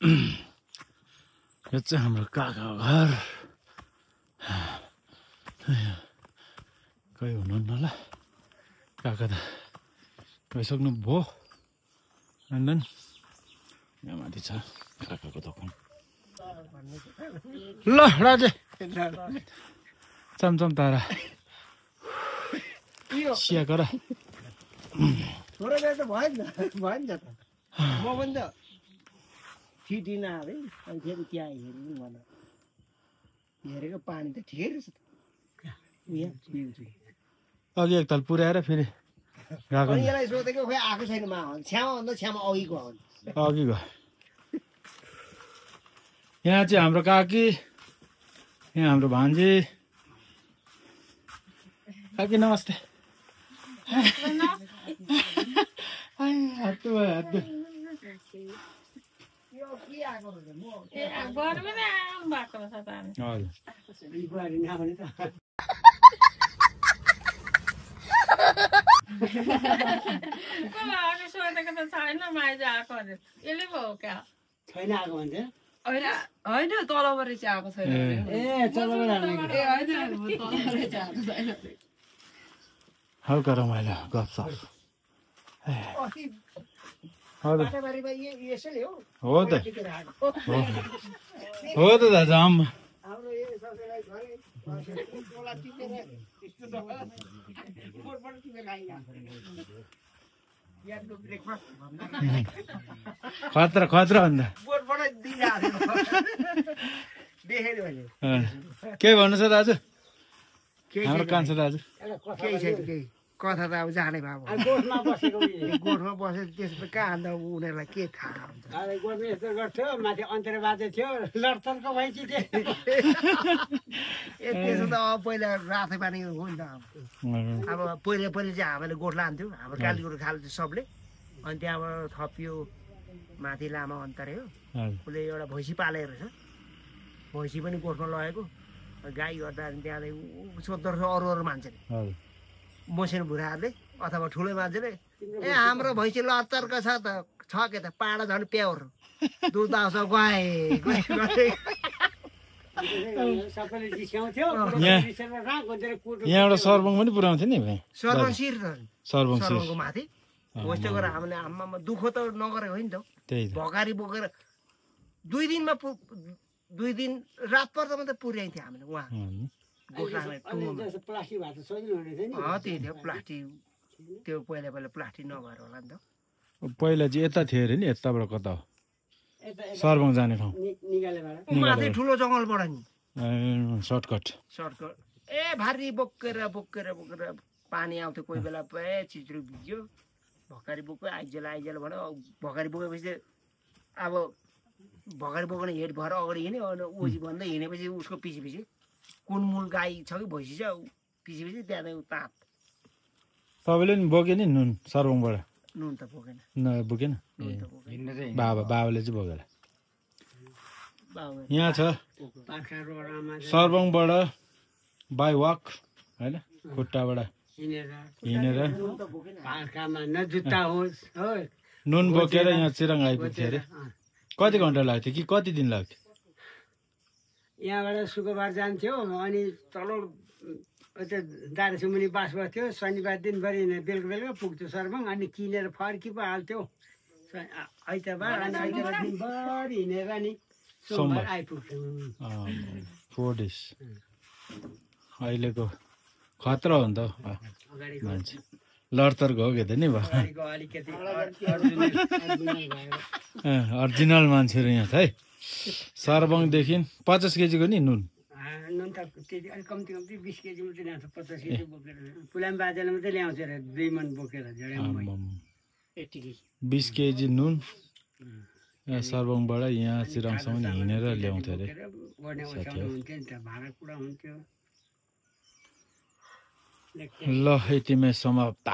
यो चाहिँ हाम्रो काका घर कोही हुनुहुन्न ल काका त गइसक्नु भयो लन्डन यहाँ माथि छ काकाको दोकान ल राजे चमचम तारा सिया गर थोरै बेर त भयो नि त म पनि त छिटिन आएँ अनि फेरि त्यहाँ हेर्नु भन हेरेको पानी त ठिकै रहेछ त अघि एकताल पुर्याएर फेरि गएको अनि यसलाई सोधेको खोइ आएको छैन मा छ्यामा भन्दा छ्यामा अघिको हो अघि गयो यहाँ चाहिँ हाम्रो काकी यहाँ हाम्रो भान्जी काकी नमस्ते हात हात छैन आएको भन्छ होइन तलबाट चाहिँ आएको छैन ए हल्का रमाइलो गफसफ हो त हो त दाजु आम खतरा खतरा भन्दा के भन्नु छ दाजु हाम्रो कान्छ दाजु केही छैन केही कथा त अब जाने भयो गोठमा बसेर त्यसपछि कहाँ अन्त उनीहरूलाई के थाहा हुन्छ गोठमा यस्तो गर्थ्यो माथि अन्तर बाजे थियो लडतर्क भइसक्यो त्यसो त अब पहिला रातै पानी हो नि त अब पहिले चाहिँ हामीले गोठ लान्थ्यौँ हाम्रो कालीगुरु खाल्थ्यो सबले अनि त्यहाँबाट थपियो माथि लामा अन्तरे हो उसले एउटा भैँसी पालेको रहेछ भैँसी पनि गोठमा लगेको गाई गर्दा त्यहाँदेखि सोद्धो रहेछ अरू मान्छेले मसिनो भुराहरूले अथवा ठुलो मान्छेले ए हाम्रो भैँसी लतर्क छ त छ के त पाडा झन् प्याउर दुध आउँछ गए यहाँबाट सर्बङ पनि पुऱ्याउँथ्यो नि सर्बङ शिर सर्बङको माथि हो यस्तो गरेर हामीले आम्मामा दुःख त नगरेको होइन त भकारी बोकेर 2 दिनमा 2 दिन रात पर्दा मात्रै पुर्याइन्थ्यो हामीले उहाँ त्यही थियो प्लास्टिक त्यो पहिला प्लास्टिक नभएर होला नि त पहिला चाहिँ यता थियो अरे नि यताबाट कता हो सर्बङ जाने ठाउँ माथि ठुलो जङ्गलबाट नि सर्टकट ए भारी बोकेर पानी आउँथ्यो कोही बेला चिच्रो भिज्यो भकारी बोक्यो आइजेल भन्यो भकारी बोकेपछि अब भकारी बोक्ने हेड भएर अगाडि हिँड्यो अनि ओजी भन्दै हिँडेपछि उसको पछि कुन मूल गाई छ कि भैँसी छ पछि त्यहाँदेखि ताप तपाईँले नि बोक्यो नि नुन सर्बङबाट नुन त बोकेन बोकेन बाबाले चाहिँ बोकेर यहाँ छ सर्बङबाट बाई वाक होइन खुट्टाबाट हिँडेर नुन बोकेर यहाँ चिराङ आइपुग्थ्यो अरे कति घन्टा लाग्थ्यो कि कति दिन लाग्थ्यो यहाँबाट शुक्रबार जान्थ्यो अनि तल दारेसुमुनि बास बस्थ्यो शनिबार दिनभरि बेलुका पुग्थ्यो सर्बङ अनि किनेर फर्की पो हाल्थ्यो आइतबार अनि आइतबार दिनभरि हिँडेर अनि सोमबार आइपुग्थ्यो 4 days अहिलेको खतरा हो नि त मान्छे लडतर्क हो के त नि भयो अर्जिनल मान्छेहरू यहाँ छ है सर्बङदेखि 50 केजीको नि नुन त त्यति अलिक कम्ती 20 केजी मात्रै ल्याउँछ 50 केजी बोकेर पुलाम बाजेले मात्रै ल्याउँछ अरे 2 मन बोकेर 20 केजी नुन सर्बङबाट यहाँ चिराङसम्म हिँडेर ल्याउँथ्यो अरे ल यतिमै समाप्त